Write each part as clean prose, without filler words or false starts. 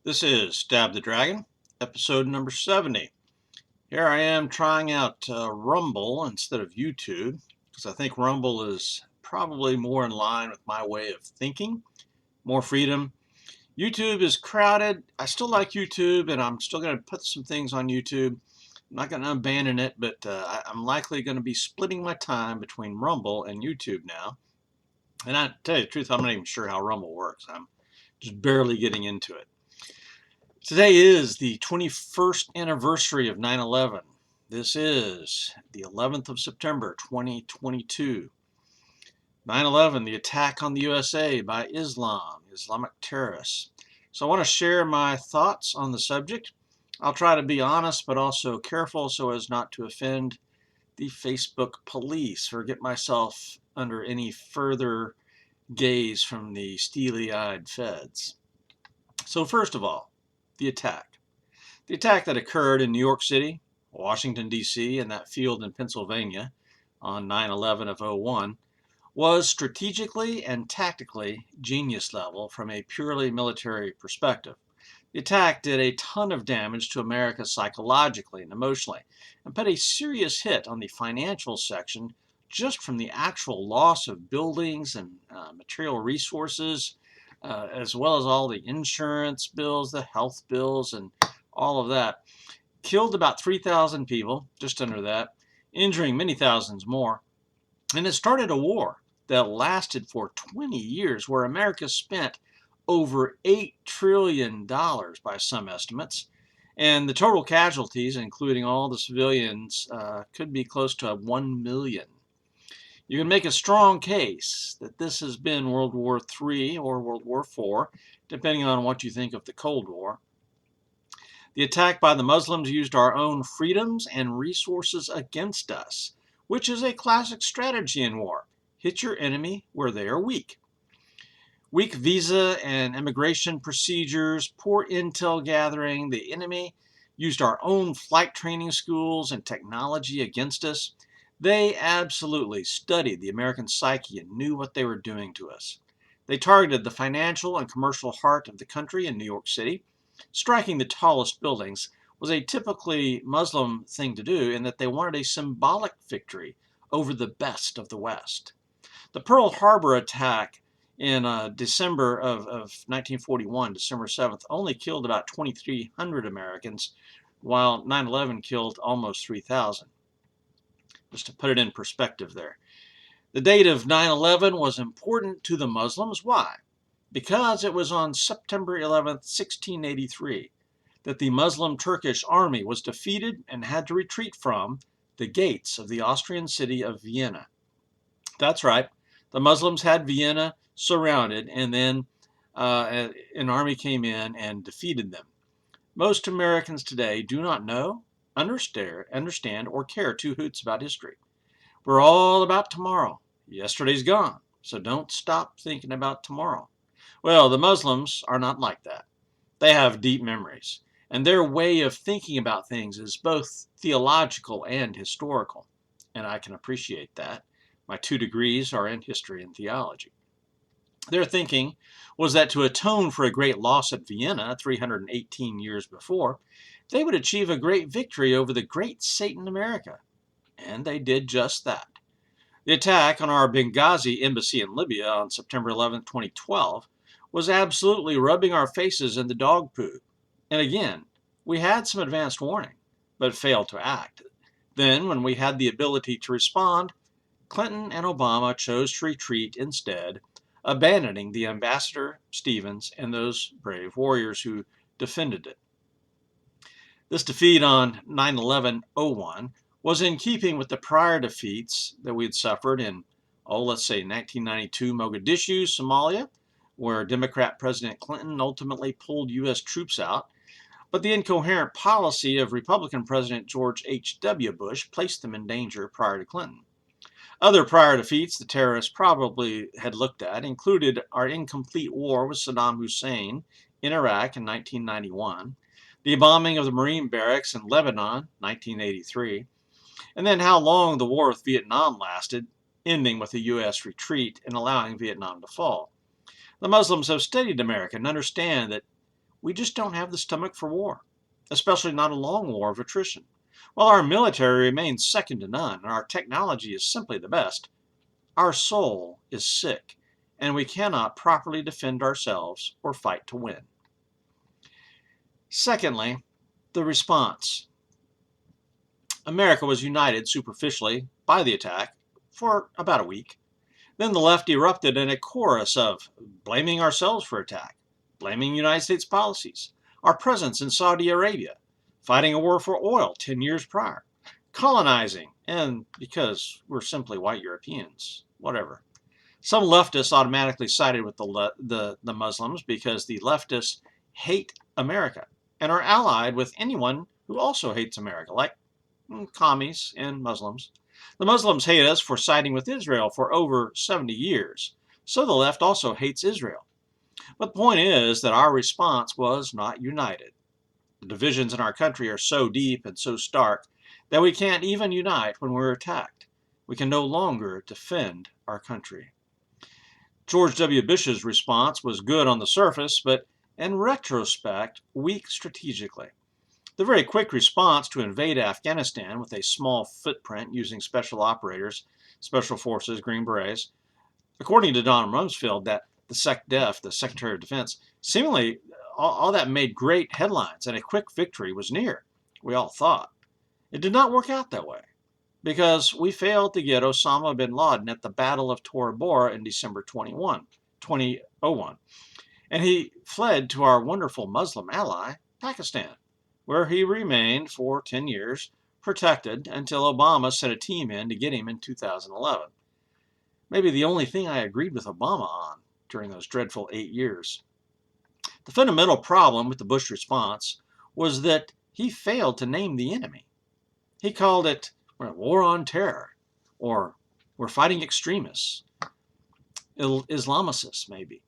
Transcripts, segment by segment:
This is Stab the Dragon, episode number 70. Here I am trying out Rumble instead of YouTube because I think Rumble is probably more in line with my way of thinking, more freedom. YouTube is crowded. I still like YouTube and I'm still going to put some things on YouTube. I'm not going to abandon it, but I'm likely going to be splitting my time between Rumble and YouTube now. And I tell you the truth, I'm not even sure how Rumble works. I'm just barely getting into it. Today is the 21st anniversary of 9/11. This is the 11th of September 2022. 9/11, the attack on the USA by Islamic terrorists. So I want to share my thoughts on the subject. I'll try to be honest but also careful so as not to offend the Facebook police or get myself under any further gaze from the steely-eyed feds. So first of all, the attack. The attack that occurred in New York City, Washington, D.C., and that field in Pennsylvania on 9/11 of '01 was strategically and tactically genius level from a purely military perspective. The attack did a ton of damage to America psychologically and emotionally and put a serious hit on the financial section just from the actual loss of buildings and material resources, as well as all the insurance bills, the health bills, and all of that. Killed about 3,000 people, just under that, injuring many thousands more. And it started a war that lasted for 20 years, where America spent over $8 trillion by some estimates. And the total casualties, including all the civilians, could be close to 1 million. You can make a strong case that this has been World War III or World War IV, depending on what you think of the Cold War. The attack by the Muslims used our own freedoms and resources against us, which is a classic strategy in war. Hit your enemy where they are weak. Weak visa and immigration procedures, poor intel gathering. The enemy used our own flight training schools and technology against us. They absolutely studied the American psyche and knew what they were doing to us. They targeted the financial and commercial heart of the country in New York City. Striking the tallest buildings was a typically Muslim thing to do in that they wanted a symbolic victory over the best of the West. The Pearl Harbor attack in December of 1941, December 7th, only killed about 2,300 Americans, while 9/11 killed almost 3,000. Just to put it in perspective there. The date of 9/11 was important to the Muslims. Why? Because it was on September 11th, 1683, that the Muslim Turkish army was defeated and had to retreat from the gates of the Austrian city of Vienna. That's right, the Muslims had Vienna surrounded, and then an army came in and defeated them. Most Americans today do not know, understand, or care two hoots about history. We're all about tomorrow. Yesterday's gone, so don't stop thinking about tomorrow. Well, the Muslims are not like that. They have deep memories, and their way of thinking about things is both theological and historical, and I can appreciate that. My 2 degrees are in history and theology. Their thinking was that to atone for a great loss at Vienna 318 years before, they would achieve a great victory over the great Satan America, and they did just that. The attack on our Benghazi embassy in Libya on September 11, 2012, was absolutely rubbing our faces in the dog poo. And again, we had some advanced warning, but failed to act. Then, when we had the ability to respond, Clinton and Obama chose to retreat instead, abandoning the Ambassador Stevens and those brave warriors who defended it. This defeat on 9/11/01 was in keeping with the prior defeats that we had suffered in, let's say 1992 Mogadishu, Somalia, where Democrat President Clinton ultimately pulled U.S. troops out, but the incoherent policy of Republican President George H.W. Bush placed them in danger prior to Clinton. Other prior defeats the terrorists probably had looked at included our incomplete war with Saddam Hussein in Iraq in 1991, the bombing of the Marine barracks in Lebanon, 1983, and then how long the war with Vietnam lasted, ending with a U.S. retreat and allowing Vietnam to fall. The Muslims have studied America and understand that we just don't have the stomach for war, especially not a long war of attrition. While our military remains second to none and our technology is simply the best, our soul is sick, and we cannot properly defend ourselves or fight to win. Secondly, the response. America was united superficially by the attack for about a week. Then the left erupted in a chorus of blaming ourselves for attack, blaming United States policies, our presence in Saudi Arabia, fighting a war for oil 10 years prior, colonizing, and because we're simply white Europeans, whatever. Some leftists automatically sided with the Muslims because the leftists hate America and are allied with anyone who also hates America, like commies and Muslims. The Muslims hate us for siding with Israel for over 70 years, so the left also hates Israel. But the point is that our response was not united. The divisions in our country are so deep and so stark that we can't even unite when we're attacked. We can no longer defend our country. George W. Bush's response was good on the surface, but in retrospect, weak strategically. The very quick response to invade Afghanistan with a small footprint using special operators, special forces, Green Berets, according to Don Rumsfeld, that the SecDef, the Secretary of Defense, seemingly all that made great headlines and a quick victory was near, we all thought. It did not work out that way because we failed to get Osama bin Laden at the Battle of Tora Bora in December 2001. And he fled to our wonderful Muslim ally, Pakistan, where he remained for 10 years, protected until Obama sent a team in to get him in 2011. Maybe the only thing I agreed with Obama on during those dreadful 8 years. The fundamental problem with the Bush response was that he failed to name the enemy. He called it war on terror, or we're fighting extremists, Islamicists maybe.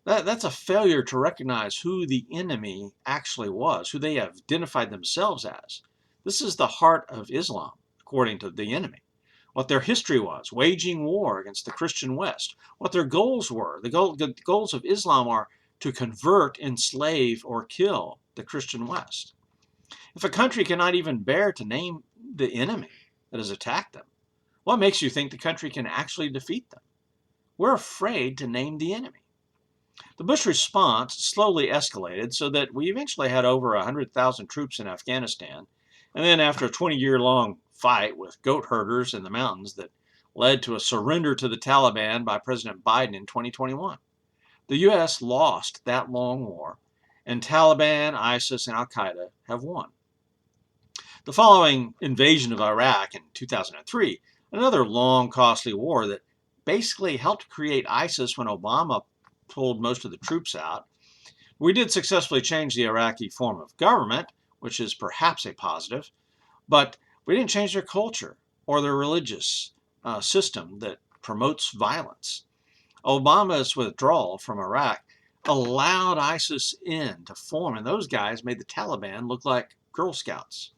That's a failure to recognize who the enemy actually was, who they have identified themselves as. This is the heart of Islam, according to the enemy. What their history was, waging war against the Christian West, what their goals were. The goals of Islam are to convert, enslave, or kill the Christian West. If a country cannot even bear to name the enemy that has attacked them, what makes you think the country can actually defeat them? We're afraid to name the enemy. The Bush response slowly escalated so that we eventually had over 100,000 troops in Afghanistan, and then after a 20-year-long fight with goat herders in the mountains that led to a surrender to the Taliban by President Biden in 2021. The U.S. lost that long war, and Taliban, ISIS, and Al-Qaeda have won. The following invasion of Iraq in 2003, another long, costly war that basically helped create ISIS when Obama pulled most of the troops out. We did successfully change the Iraqi form of government, which is perhaps a positive, but we didn't change their culture or their religious system that promotes violence. Obama's withdrawal from Iraq allowed ISIS in to form, and those guys made the Taliban look like Girl Scouts.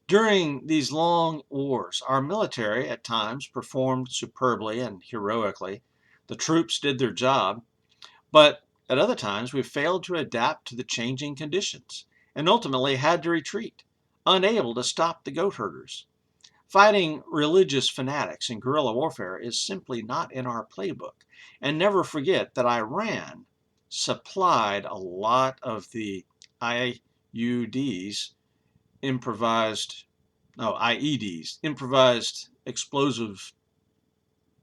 During these long wars, our military at times performed superbly and heroically. The troops did their job, but at other times we failed to adapt to the changing conditions and ultimately had to retreat, unable to stop the goat herders. Fighting religious fanatics in guerrilla warfare is simply not in our playbook. And never forget that Iran supplied a lot of the IEDs, improvised explosive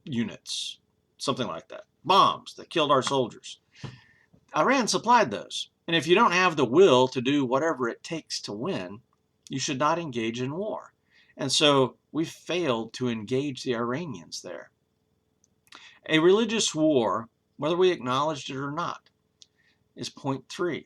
units, something like that, bombs that killed our soldiers. Iran supplied those. And if you don't have the will to do whatever it takes to win, you should not engage in war. And so we failed to engage the Iranians there. A religious war, whether we acknowledged it or not, is point 3.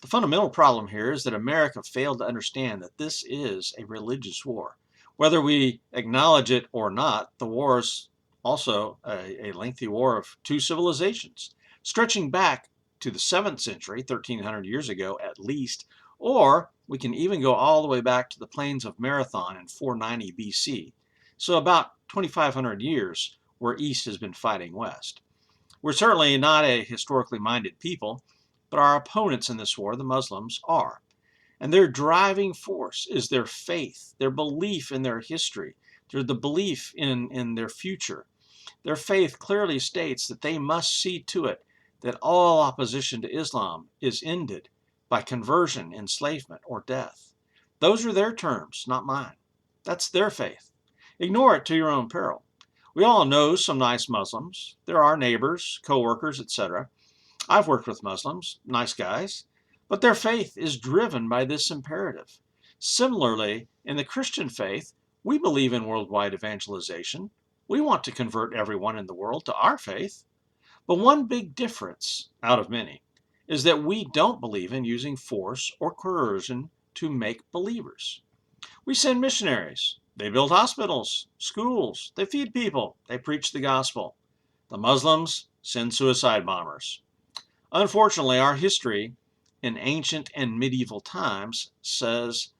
The fundamental problem here is that America failed to understand that this is a religious war. Whether we acknowledge it or not, the war is also a lengthy war of two civilizations, stretching back to the 7th century, 1,300 years ago at least, or we can even go all the way back to the plains of Marathon in 490 BC. So about 2,500 years where East has been fighting West. We're certainly not a historically minded people, but our opponents in this war, the Muslims, are. And their driving force is their faith, their belief in their history, the belief in their future. Their faith clearly states that they must see to it that all opposition to Islam is ended by conversion, enslavement, or death. Those are their terms, not mine. That's their faith. Ignore it to your own peril. We all know some nice Muslims. They're our neighbors, co-workers, etc. I've worked with Muslims, nice guys, but their faith is driven by this imperative. Similarly, in the Christian faith, we believe in worldwide evangelization. We want to convert everyone in the world to our faith. But one big difference, out of many, is that we don't believe in using force or coercion to make believers. We send missionaries. They build hospitals, schools, they feed people, they preach the gospel. The Muslims send suicide bombers. Unfortunately, our history in ancient and medieval times says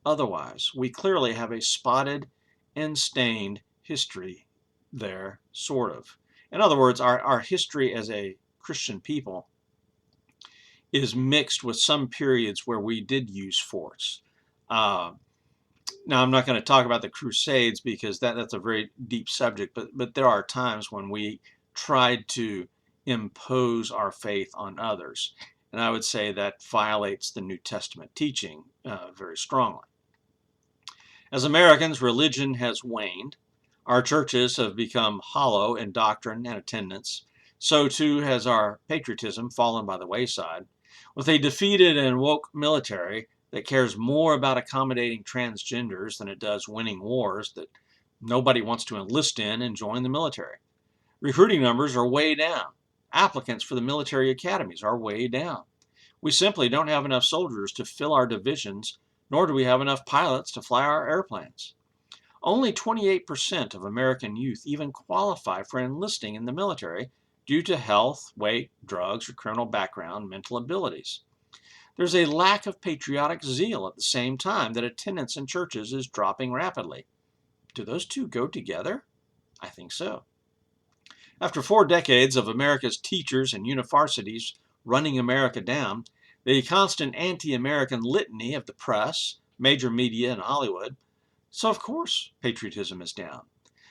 otherwise. We clearly have a spotted and stained history there, sort of. In other words, our history as a Christian people is mixed with some periods where we did use force. Now, I'm not going to talk about the Crusades because that's a very deep subject, but there are times when we tried to impose our faith on others. And I would say that violates the New Testament teaching very strongly. As Americans, religion has waned. Our churches have become hollow in doctrine and attendance. So too has our patriotism fallen by the wayside. With a defeated and woke military that cares more about accommodating transgenders than it does winning wars that nobody wants to enlist in and join the military. Recruiting numbers are way down. Applicants for the military academies are way down. We simply don't have enough soldiers to fill our divisions, nor do we have enough pilots to fly our airplanes. Only 28% of American youth even qualify for enlisting in the military due to health, weight, drugs, or criminal background, mental abilities. There's a lack of patriotic zeal at the same time that attendance in churches is dropping rapidly. Do those two go together? I think so. After 4 decades of America's teachers and universities running America down, the constant anti-American litany of the press, major media, and Hollywood, so of course patriotism is down.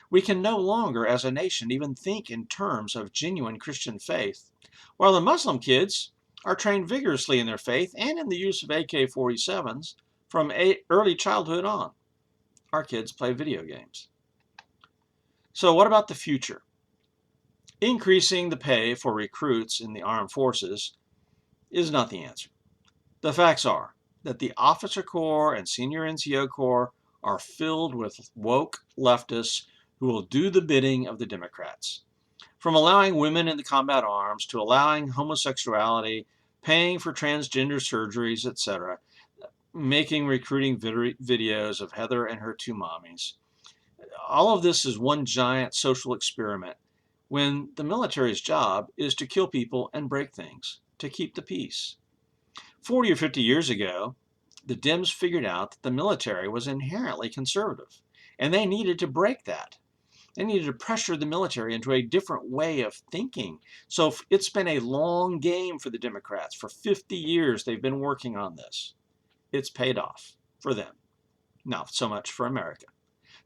We can no longer, as a nation, even think in terms of genuine Christian faith, while the Muslim kids are trained vigorously in their faith and in the use of AK-47s from early childhood on. Our kids play video games. So what about the future? Increasing the pay for recruits in the armed forces is not the answer. The facts are that the officer corps and senior NCO corps are filled with woke leftists who will do the bidding of the Democrats. From allowing women in the combat arms to allowing homosexuality, paying for transgender surgeries, etc., making recruiting videos of Heather and her 2 mommies. All of this is one giant social experiment when the military's job is to kill people and break things, to keep the peace. 40 or 50 years ago, the Dems figured out that the military was inherently conservative, and they needed to break that. They needed to pressure the military into a different way of thinking. So it's been a long game for the Democrats. For 50 years, they've been working on this. It's paid off for them, not so much for America.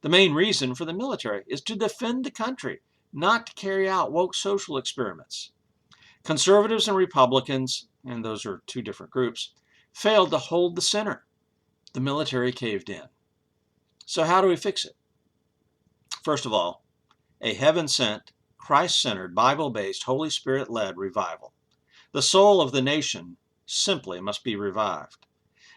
The main reason for the military is to defend the country, not to carry out woke social experiments. Conservatives and Republicans, and those are 2 different groups, failed to hold the center. The military caved in. So how do we fix it? First of all, a heaven-sent, Christ-centered, Bible-based, Holy Spirit-led revival. The soul of the nation simply must be revived.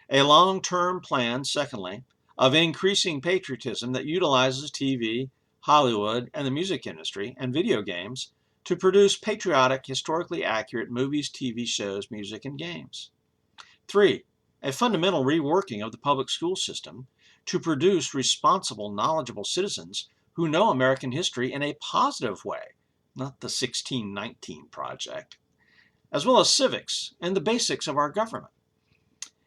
A long-term plan, secondly, of increasing patriotism that utilizes TV, Hollywood, and the music industry, and video games to produce patriotic, historically accurate movies, TV shows, music, and games. 3, a fundamental reworking of the public school system to produce responsible, knowledgeable citizens who know American history in a positive way, not the 1619 project, as well as civics and the basics of our government.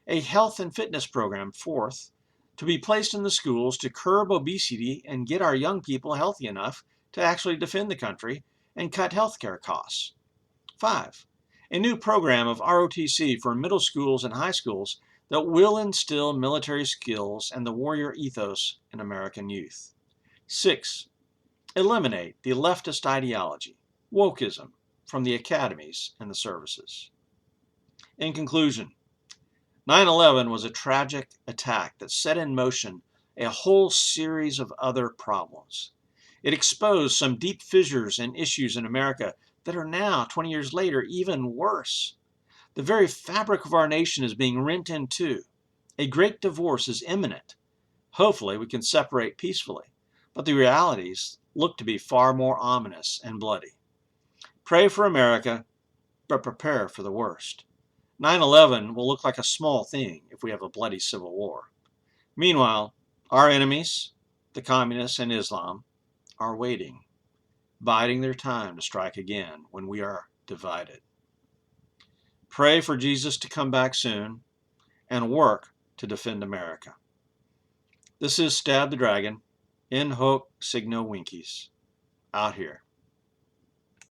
A health and fitness program, 4th, to be placed in the schools to curb obesity and get our young people healthy enough to actually defend the country and cut health care costs. 5, a new program of ROTC for middle schools and high schools that will instill military skills and the warrior ethos in American youth. 6. Eliminate the leftist ideology, wokeism, from the academies and the services. In conclusion, 9/11 was a tragic attack that set in motion a whole series of other problems. It exposed some deep fissures and issues in America that are now, 20 years later, even worse. The very fabric of our nation is being rent in two. A great divorce is imminent. Hopefully, we can separate peacefully, but the realities look to be far more ominous and bloody. Pray for America, but prepare for the worst. 9/11 will look like a small thing if we have a bloody civil war. Meanwhile, our enemies, the communists and Islam, are waiting, biding their time to strike again when we are divided. Pray for Jesus to come back soon and work to defend America. This is Stab the Dragon, in hoc signo vinces, out here.